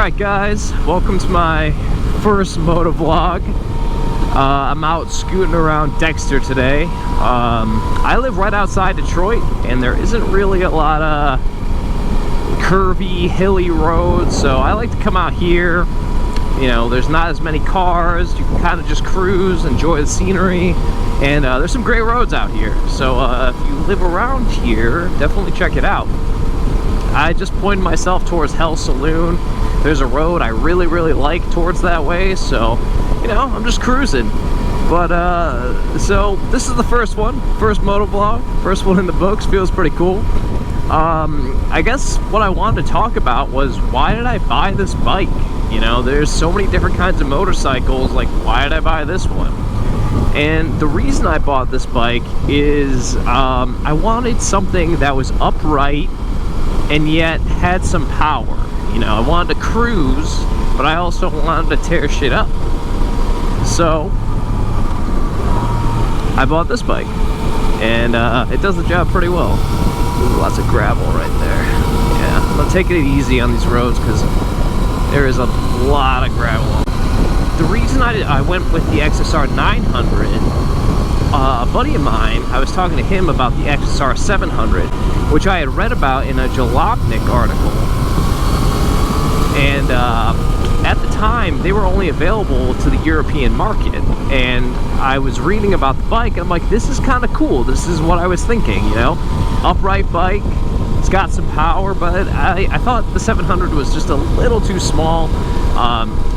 Alright guys, welcome to my first motovlog. I'm out scooting around Dexter today. I live right outside Detroit and there isn't really a lot of curvy, hilly roads, so I like to come out here. You know, there's not as many cars, you can kind of just cruise, enjoy the scenery, and there's some great roads out here. So if you live around here, definitely check it out. I just pointed myself towards Hell Saloon. There's a road I really like towards that way, so you know, I'm just cruising. But so this is the first motovlog, first one in the books. Feels pretty cool. I guess what I wanted to talk about was, why did I buy this bike? You know, there's so many different kinds of motorcycles, like why did I buy this one? And the reason I bought this bike is I wanted something that was upright and yet had some power. You know, I wanted to cruise, but I also wanted to tear shit up. So I bought this bike, and it does the job pretty well. Ooh, lots of gravel right there. Yeah, I'm taking it easy on these roads because there is a lot of gravel. The reason I went with the XSR900, a buddy of mine, I was talking to him about the XSR900, which I had read about in a Jalopnik article. And at the time, they were only available to the European market. And I was reading about the bike, and I'm like, this is kind of cool. This is what I was thinking, you know? Upright bike, it's got some power, but I thought the 700 was just a little too small.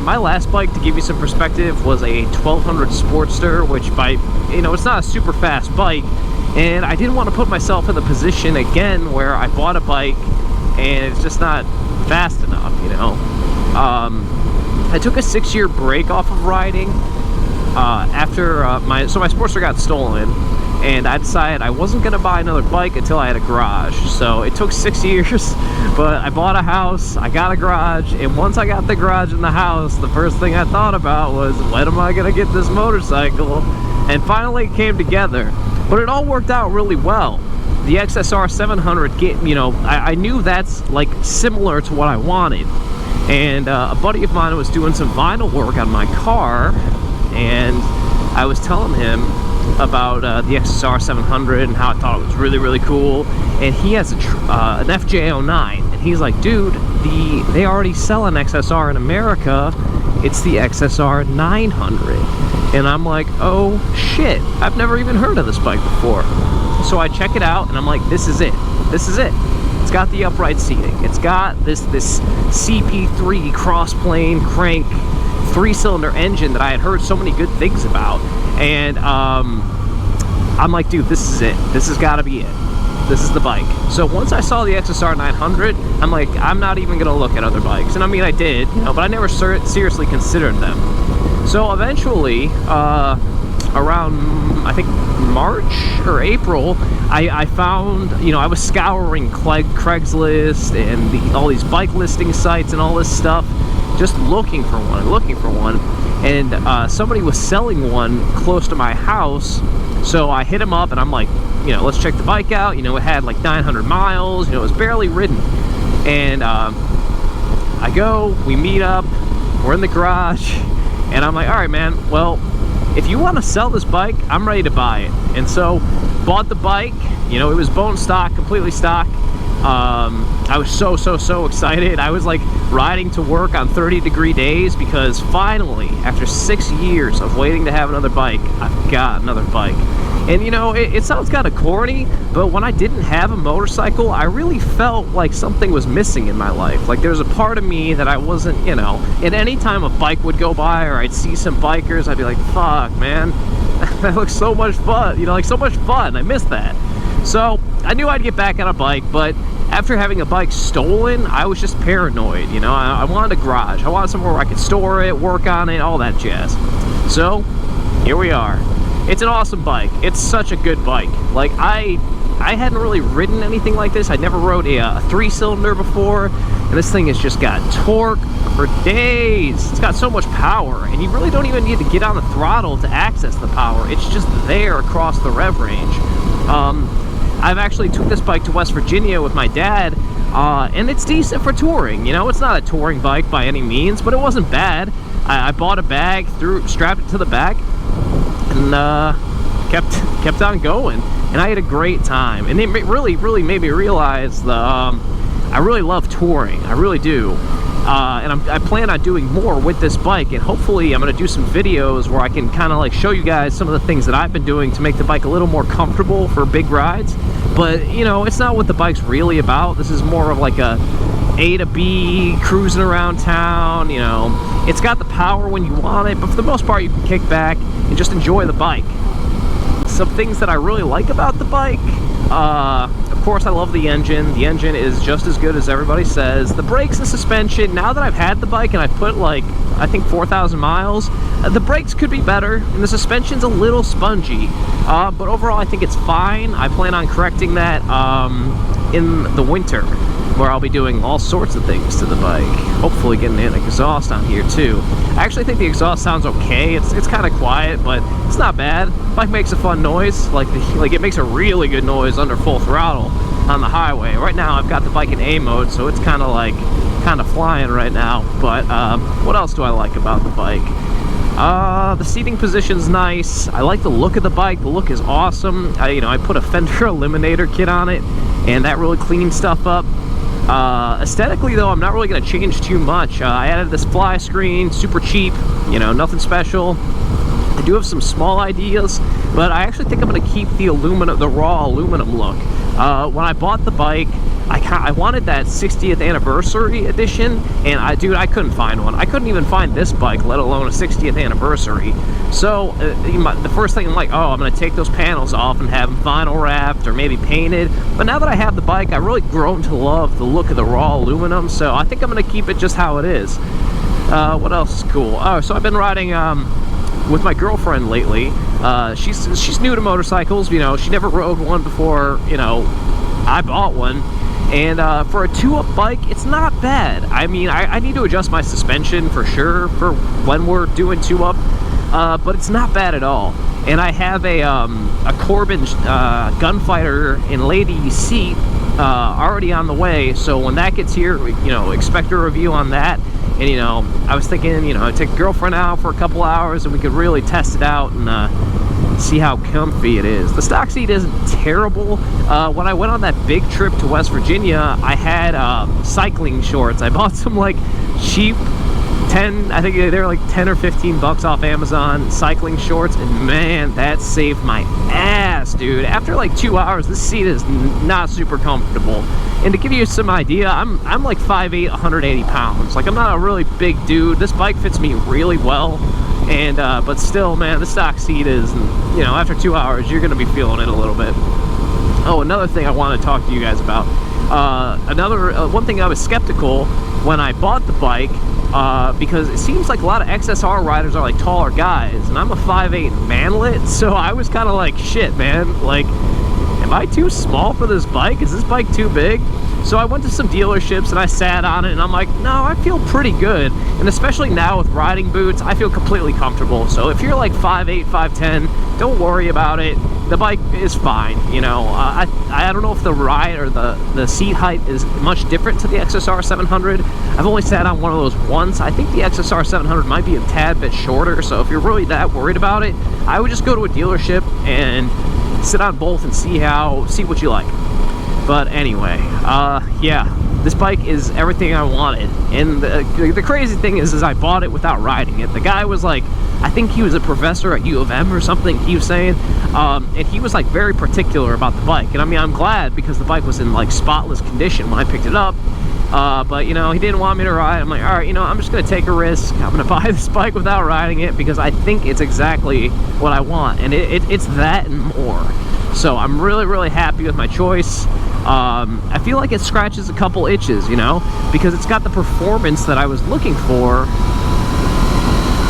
My last bike, to give you some perspective, was a 1200 Sportster, which it's not a super fast bike. And I didn't want to put myself in the position again where I bought a bike and it's just not fast enough, you know. I took a 6-year break off of riding after my Sportster got stolen, and I decided I wasn't gonna buy another bike until I had a garage. So it took 6 years, but I bought a house, I got a garage, and once I got the garage and the house, the first thing I thought about was, when am I gonna get this motorcycle? And finally it came together. But it all worked out really well. The XSR900, I knew that's like similar to what I wanted. And a buddy of mine was doing some vinyl work on my car, and I was telling him about the XSR900 and how I thought it was really cool. And he has an FJ09, and he's like, dude, they already sell an XSR in America. It's the XSR900. And I'm like, oh shit, I've never even heard of this bike before. So I check it out and I'm like, this is it. This is it. It's got the upright seating. It's got this CP3 cross-plane crank 3-cylinder engine that I had heard so many good things about. And I'm like, dude, this is it. This has got to be it. This is the bike. So once I saw the XSR900, I'm like, I'm not even gonna look at other bikes. And I mean, I did, you know, but I never seriously considered them. So eventually, around, I think, March or April, I found, you know, I was scouring Craigslist and all these bike listing sites and all this stuff, just looking for one. And somebody was selling one close to my house, so I hit him up and I'm like, you know, let's check the bike out. You know, it had like 900 miles, you know, it was barely ridden. And I go, we meet up, we're in the garage, and I'm like, all right, man, well, if you want to sell this bike, I'm ready to buy it. And so bought the bike. You know, it was bone stock, completely stock. I was so excited. I was like riding to work on 30-degree days because finally, after 6 years of waiting to have another bike, I've got another bike. And you know, it sounds kind of corny, but when I didn't have a motorcycle, I really felt like something was missing in my life. Like there's a part of me that I wasn't, you know, and any time a bike would go by or I'd see some bikers, I'd be like, fuck, man, that looks so much fun, you know, like so much fun. I miss that. So I knew I'd get back on a bike, but after having a bike stolen, I was just paranoid, you know. I wanted a garage. I wanted somewhere where I could store it, work on it, all that jazz. So here we are. It's an awesome bike. It's such a good bike. Like, I hadn't really ridden anything like this. I never rode a 3-cylinder before, and this thing has just got torque for days. It's got so much power, and you really don't even need to get on the throttle to access the power. It's just there across the rev range. I've actually took this bike to West Virginia with my dad and it's decent for touring. You know, it's not a touring bike by any means, but it wasn't bad. I bought a bag, strapped it to the back, and kept on going, and I had a great time. And it really made me realize I really love touring. I really do. And I plan on doing more with this bike, and hopefully I'm going to do some videos where I can kind of like show you guys some of the things that I've been doing to make the bike a little more comfortable for big rides. But you know, it's not what the bike's really about. This is more of like A to B, cruising around town. You know, it's got the power when you want it, but for the most part you can kick back and just enjoy the bike. Some things that I really like about the bike, of course I love the engine. The engine is just as good as everybody says. The brakes and suspension, now that I've had the bike and I've put like, I think 4,000 miles, the brakes could be better, and the suspension's a little spongy, but overall I think it's fine. I plan on correcting that in the winter, where I'll be doing all sorts of things to the bike. Hopefully getting an exhaust on here too. I actually think the exhaust sounds okay. It's kind of quiet, but it's not bad. Bike makes a fun noise. Like it makes a really good noise under full throttle on the highway. Right now I've got the bike in A mode, so it's kind of flying right now. But what else do I like about the bike? The seating position's nice. I like the look of the bike. The look is awesome. I put a fender eliminator kit on it, and that really cleans stuff up. Aesthetically though, I'm not really going to change too much. I added this fly screen, super cheap, nothing special. I do have some small ideas, but I actually think I'm going to keep the raw aluminum look. When I bought the bike, I wanted that 60th anniversary edition, and I couldn't find one. I couldn't even find this bike, let alone a 60th anniversary. So the first thing I'm like, oh, I'm going to take those panels off and have them vinyl wrapped or maybe painted. But now that I have the bike, I've really grown to love the look of the raw aluminum, so I think I'm going to keep it just how it is. What else is cool? Oh, so I've been riding with my girlfriend lately. She's new to motorcycles. She never rode one before, I bought one. And for a 2-up bike, it's not bad. I mean, I need to adjust my suspension for sure for when we're doing 2-up, but it's not bad at all. And I have a Corbin Gunfighter and Lady seat already on the way, so when that gets here, expect a review on that. And I was thinking, I'd take the girlfriend out for a couple hours and we could really test it out and see how comfy it is. The stock seat isn't terrible. When I went on that big trip to West Virginia, I had cycling shorts. I bought some like cheap I think they were like 10 or 15 bucks off Amazon, cycling shorts, and man, that saved my ass, dude. After like 2 hours, this seat is not super comfortable. And to give you some idea, I'm like 5'8", 180 pounds. Like, I'm not a really big dude. This bike fits me really well, and but still, man, the stock seat is, after 2 hours, you're gonna be feeling it a little bit. Oh, another thing I want to talk to you guys about. One thing I was skeptical when I bought the bike, because it seems like a lot of XSR riders are like taller guys, and I'm a 5'8" manlet, so I was kind of like, shit, man, like, am I too small for this bike? Is this bike too big? So I went to some dealerships and I sat on it, and I'm like, no, I feel pretty good. And especially now with riding boots, I feel completely comfortable. So if you're like 5'8", 5'10", don't worry about it. The bike is fine, I don't know if the ride or the seat height is much different to the XSR900. I've only sat on one of those once. I think the XSR900 might be a tad bit shorter, so if you're really that worried about it, I would just go to a dealership and sit on both and see what you like. But anyway, yeah, this bike is everything I wanted. And the crazy thing is I bought it without riding it. The guy was like, I think he was a professor at U of M or something, he was saying, and he was like very particular about the bike. And I mean, I'm glad, because the bike was in like spotless condition when I picked it up. But he didn't want me to ride. I'm like, all right, I'm just gonna take a risk. I'm gonna buy this bike without riding it, because I think it's exactly what I want, and it's that and more. So I'm really happy with my choice. I feel like it scratches a couple itches, because it's got the performance that I was looking for,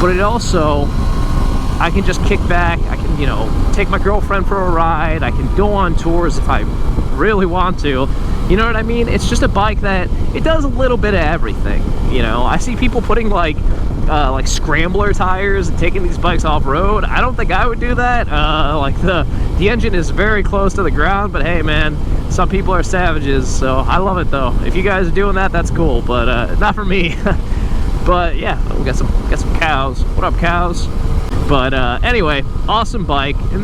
but it also, I can just kick back, I can, take my girlfriend for a ride, I can go on tours if I really want to, you know what I mean? It's just a bike that, it does a little bit of everything, I see people putting like scrambler tires and taking these bikes off-road. I don't think I would do that. Like the engine is very close to the ground, but hey man, Some people are savages, so I love it though. If you guys are doing that, that's cool, but not for me. But yeah, we got some cows. What up, cows? But anyway, awesome bike, and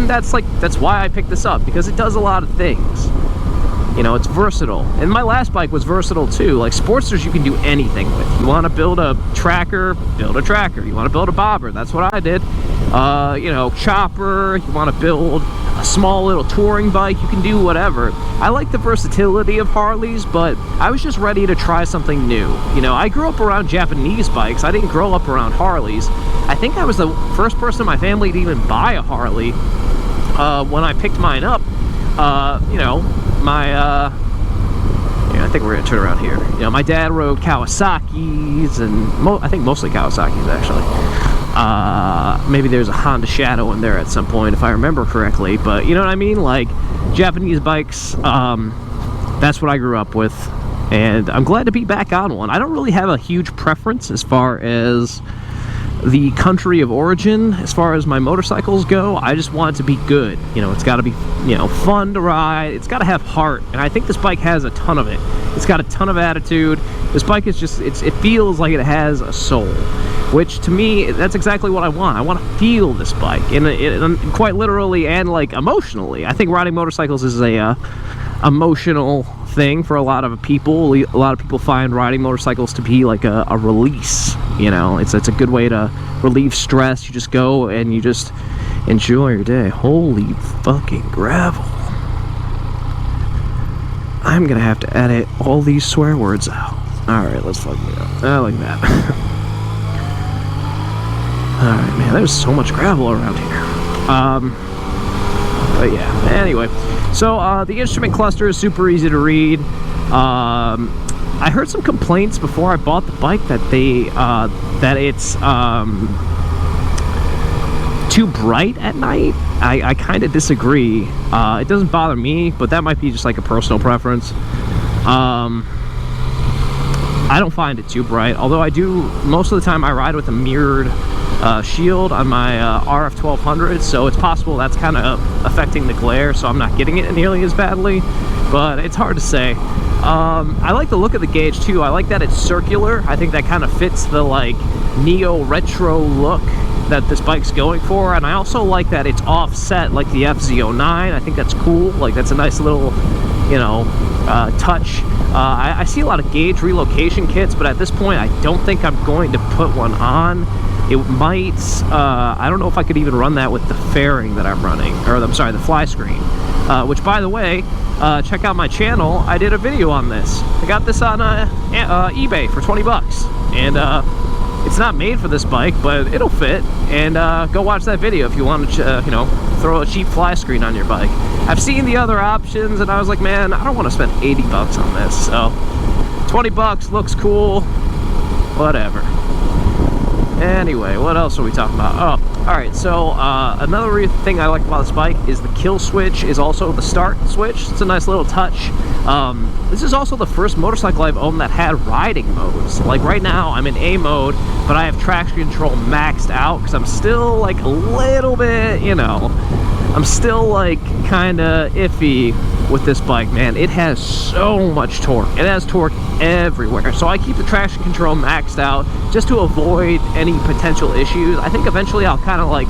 that's why I picked this up, because it does a lot of things. You know, it's versatile. And my last bike was versatile too. Like Sportsters, you can do anything with. You want to build a tracker, build a tracker. You want to build a bobber, that's what I did. You know, chopper, you want to build a small little touring bike, you can do whatever. I like the versatility of Harleys, but I was just ready to try something new. You know, I grew up around Japanese bikes. I didn't grow up around Harleys. I think I was the first person in my family to even buy a Harley when I picked mine up. You know, yeah, I think we're gonna turn around here. You know, my dad rode Kawasaki's, and I think mostly Kawasaki's actually. Maybe there's a Honda Shadow in there at some point, if I remember correctly. But you know what I mean? Like Japanese bikes. That's what I grew up with, and I'm glad to be back on one. I don't really have a huge preference as far as the country of origin as far as my motorcycles go. I just want it to be good. You know, it's got to be, you know, fun to ride. It's got to have heart, and I think this bike has a ton of it. It's got a ton of attitude. This bike is just, it feels like it has a soul, which to me, that's exactly what I want. I want to feel this bike, and quite literally and like emotionally. I think riding motorcycles is a emotional thing for a lot of people. A lot of people find riding motorcycles to be like a release. You know, it's a good way to relieve stress. You just go and you just enjoy your day. Holy fucking gravel. I'm gonna have to edit all these swear words out. Alright, let's fucking go. I like that. Alright, man, there's so much gravel around here. But yeah, anyway. So, the instrument cluster is super easy to read. I heard some complaints before I bought the bike that it's too bright at night. I kind of disagree. It doesn't bother me, but that might be just like a personal preference. I don't find it too bright, although I do, most of the time I ride with a mirrored shield on my RF 1200, so it's possible that's kind of affecting the glare, so I'm not getting it nearly as badly, but it's hard to say. I like the look of the gauge too. I like that it's circular. I think that kind of fits the like neo-retro look that this bike's going for, and I also like that it's offset like the FZ09. I think that's cool. Like that's a nice little, you know, touch. I see a lot of gauge relocation kits, but at this point I don't think I'm going to put one on. It might, I don't know if I could even run that with the fairing that I'm running, or I'm sorry, the fly screen. Which, by the way, check out my channel. I did a video on this. I got this on eBay for 20 bucks, and it's not made for this bike, but it'll fit. And go watch that video if you want to, you know, throw a cheap fly screen on your bike. I've seen the other options, and I was like, man, I don't want to spend 80 bucks on this. So 20 bucks looks cool. Whatever. Anyway, what else are we talking about? Oh, alright, so another thing I like about this bike is the kill switch is also the start switch. It's a nice little touch. This is also the first motorcycle I've owned that had riding modes. Like right now, I'm in A mode, but I have traction control maxed out because I'm still like a little bit, you know, I'm still like kind of iffy with this bike, man. It has so much torque. It has torque everywhere. So I keep the traction control maxed out just to avoid any potential issues. I think eventually I'll kind of like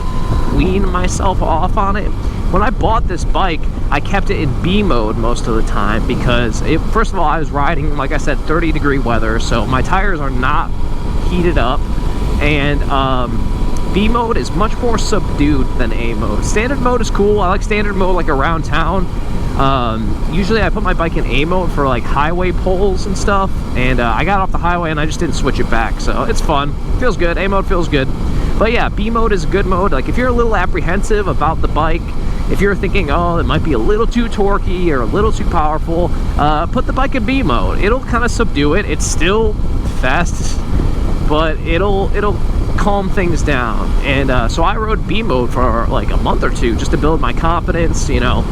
wean myself off on it. When I bought this bike, I kept it in B mode most of the time because first of all, I was riding, like I said, 30-degree weather, so my tires are not heated up, and B mode is much more subdued than A mode. Standard mode is cool. I like standard mode like around town. Usually I put my bike in A mode for like highway pulls and stuff, and I got off the highway and I just didn't switch it back, so it's fun. Feels good. A mode feels good. But yeah, B mode is a good mode. Like if you're a little apprehensive about the bike, if you're thinking, oh, it might be a little too torquey or a little too powerful, put the bike in B mode. It'll kind of subdue it. It's still fast, but it'll calm things down. And so I rode B mode for like a month or two just to build my confidence, you know.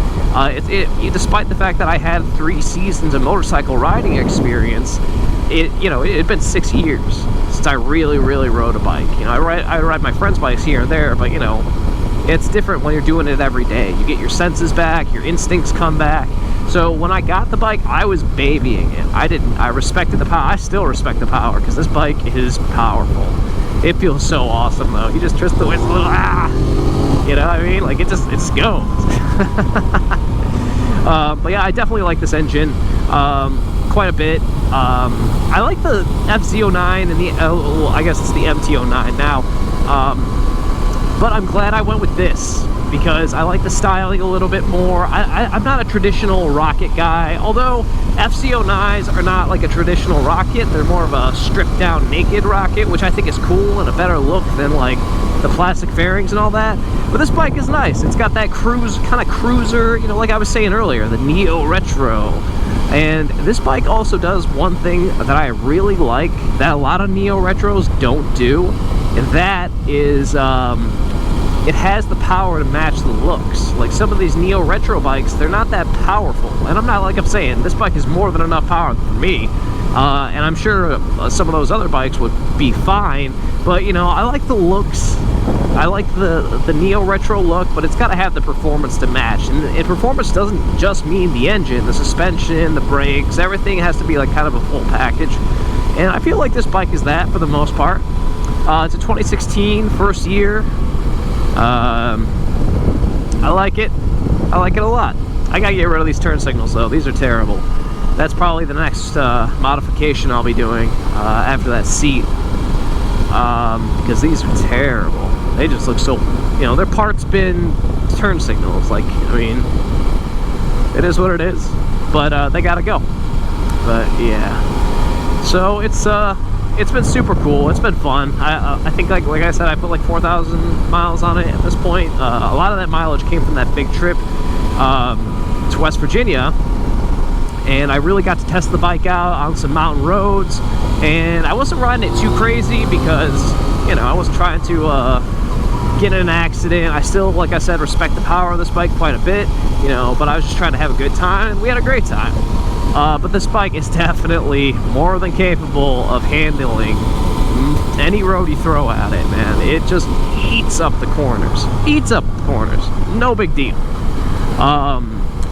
Despite the fact that I had 3 seasons of motorcycle riding experience, it had been 6 years since I really rode a bike. You know, I ride my friends' bikes here and there, but you know, it's different when you're doing it every day. You get your senses back, your instincts come back. So when I got the bike, I was babying it. I respected the power. I still respect the power because this bike is powerful. It feels so awesome though. You just twist the whistle, you know what I mean? Like it just goes. But yeah, I definitely like this engine quite a bit. I like the FZ09 and the well, I guess it's the MT09 now. But I'm glad I went with this because I like the styling a little bit more. I'm not a traditional rocket guy, although FZ09s are not like a traditional rocket. They're more of a stripped down naked rocket, which I think is cool and a better look than like the plastic fairings and all that. But this bike is nice. It's got that kind of cruiser, you know, like I was saying earlier, the Neo Retro. And this bike also does one thing that I really like that a lot of Neo Retros don't do, and that is it has the power to match the looks. Like some of these Neo Retro bikes, they're not that powerful. And I'm not, like I'm saying, this bike is more than enough power for me. And I'm sure some of those other bikes would be fine. But, you know, I like the looks. I like the Neo Retro look, but it's got to have the performance to match. And performance doesn't just mean the engine, the suspension, the brakes, everything has to be like kind of a full package. And I feel like this bike is that for the most part. It's a 2016 first year. I like it. I like it a lot. I gotta get rid of these turn signals though. These are terrible. That's probably the next modification I'll be doing after that seat, because these are terrible. They just look so, you know, they're parts bin turn signals. Like, I mean, it is what it is. But they gotta go. But yeah, so it's been super cool. It's been fun. I think like I said, I put like 4,000 miles on it at this point. A lot of that mileage came from that big trip to West Virginia, and I really got to test the bike out on some mountain roads. And I wasn't riding it too crazy because, you know, I wasn't trying to get in an accident. I still, like I said, respect the power of this bike quite a bit, you know, but I was just trying to have a good time, and we had a great time. But this bike is definitely more than capable of handling any road you throw at it, man. It just eats up the corners. Eats up the corners. No big deal.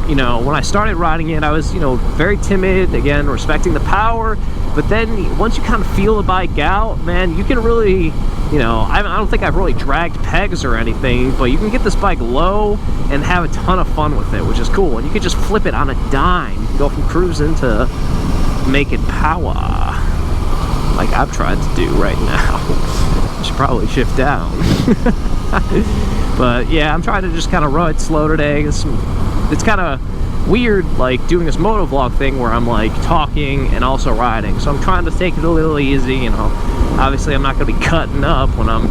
You know, when I started riding it, I was, you know, very timid, again, respecting the power. But then once you kind of feel the bike out, man, you can really, you know, I don't think I've really dragged pegs or anything, but you can get this bike low and have a ton of fun with it, which is cool. And you can just flip it on a dime. You can go from cruising to making power, like I've tried to do right now. I should probably shift down. But yeah, I'm trying to just kind of ride slow today. It's kind of weird, like doing this motovlog thing where I'm like talking and also riding. So I'm trying to take it a little easy, you know. Obviously I'm not going to be cutting up when I'm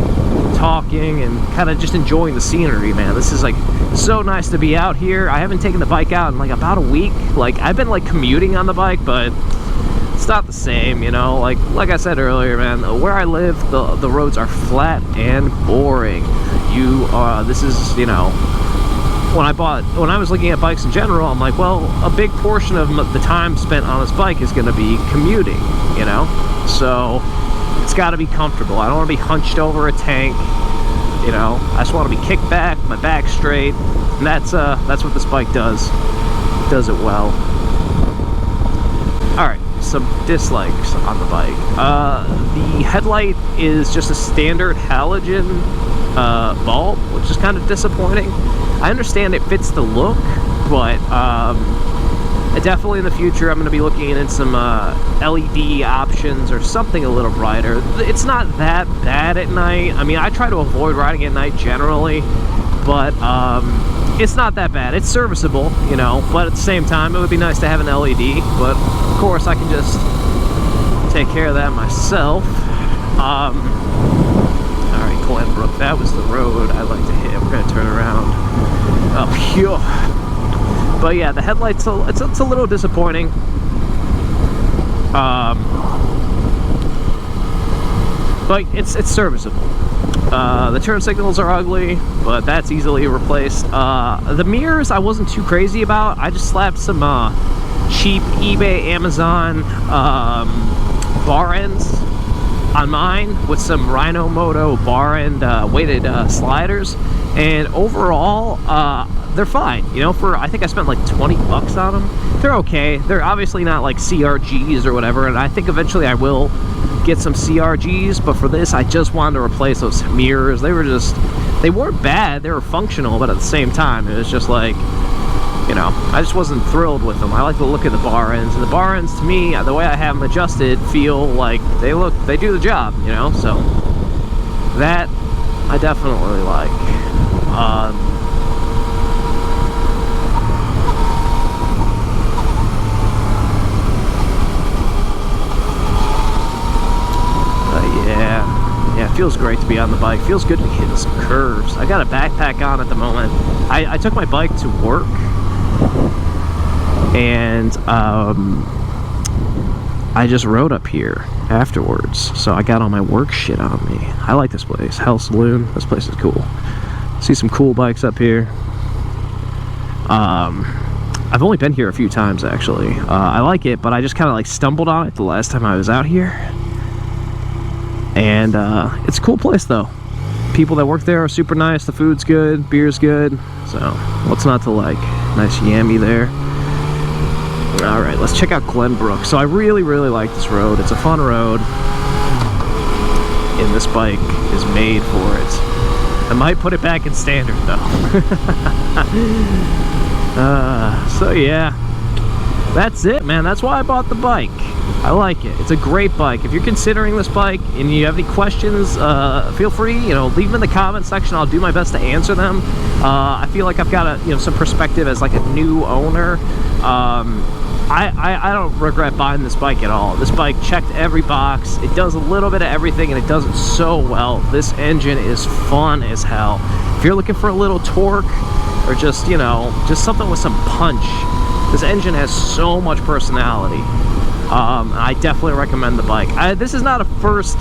talking, and kind of just enjoying the scenery, man. This is like so nice to be out here. I haven't taken the bike out in like about a week. Like I've been like commuting on the bike, but it's not the same, you know. Like I said earlier, man, where I live, the roads are flat and boring. This is, you know, when I was looking at bikes in general, I'm like, well, a big portion of the time spent on this bike is going to be commuting, you know. So it's got to be comfortable. I don't want to be hunched over a tank, you know. I just want to be kicked back, my back straight, and that's what this bike does. It does it well. All right, some dislikes on the bike. The headlight is just a standard halogen bulb, which is kind of disappointing. I understand it fits the look, but definitely in the future I'm going to be looking into some LED options or something a little brighter. It's not that bad at night. I mean, I try to avoid riding at night generally, but it's not that bad. It's serviceable, you know, but at the same time it would be nice to have an LED, but of course I can just take care of that myself. Alright, Glenbrook, that was the road I like to hit. We're going to turn around up here. But yeah, the headlights, it's a little disappointing. But it's serviceable. The turn signals are ugly, but that's easily replaced. The mirrors I wasn't too crazy about. I just slapped some cheap eBay, Amazon bar ends on mine with some Rhino Moto bar end weighted sliders, and overall they're fine, you know. For I think I spent like 20 bucks on them. They're okay. They're obviously not like CRGs or whatever, and I think eventually I will get some CRGs, but for this I just wanted to replace those mirrors. They weren't bad, they were functional, but at the same time it was just like, you know, I just wasn't thrilled with them. I like the look of the bar ends, and the bar ends to me, the way I have them adjusted, feel like they do the job, you know. So that I definitely like. Yeah, it feels great to be on the bike. Feels good to be hitting some curves. I got a backpack on at the moment. I took my bike to work, and I just rode up here afterwards, so I got all my work shit on me. I like this place. Hell Saloon. This place is cool. See some cool bikes up here. I've only been here a few times, actually. I like it, but I just kind of like stumbled on it the last time I was out here. And it's a cool place, though. People that work there are super nice. The food's good, beer's good, so what's not to like? Nice yammy there. All right, let's check out Glenbrook. So I really like this road. It's a fun road, and this bike is made for it. I might put it back in standard, though. So yeah, that's it, man. That's why I bought the bike. I like it. It's a great bike. If you're considering this bike and you have any questions, feel free, you know, leave them in the comment section. I'll do my best to answer them. I feel like I've got some perspective as like a new owner. I don't regret buying this bike at all. This bike checked every box. It does a little bit of everything, and it does it so well. This engine is fun as hell. If you're looking for a little torque, or just, you know, just something with some punch, this engine has so much personality. I definitely recommend the bike. This is not a first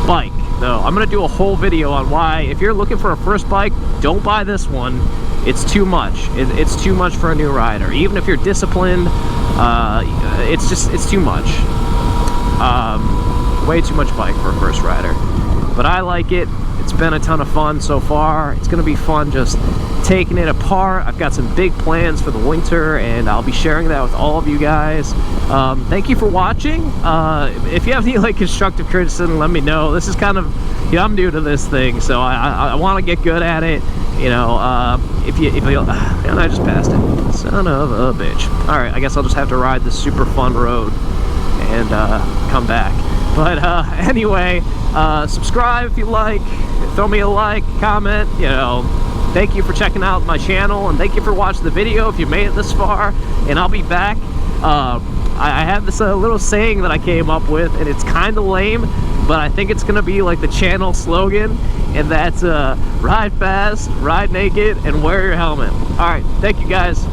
bike, though. I'm going to do a whole video on why, if you're looking for a first bike, don't buy this one. It's too much. It's too much for a new rider. Even if you're disciplined, it's too much. Way too much bike for a first rider. But I like it. It's been a ton of fun so far. It's going to be fun just taking it apart. I've got some big plans for the winter, and I'll be sharing that with all of you guys. Thank you for watching. If you have any like constructive criticism, let me know. This is kind of, you know, I'm new to this thing, so I want to get good at it. You know, if you and I just passed it. Son of a bitch. All right, I guess I'll just have to ride this super fun road and come back. But anyway, subscribe if you like. Throw me a like, comment, you know. Thank you for checking out my channel, and thank you for watching the video if you made it this far. And I'll be back. I have this little saying that I came up with, and it's kind of lame, but I think it's gonna be like the channel slogan, and that's ride fast, ride naked, and wear your helmet. All right, thank you guys.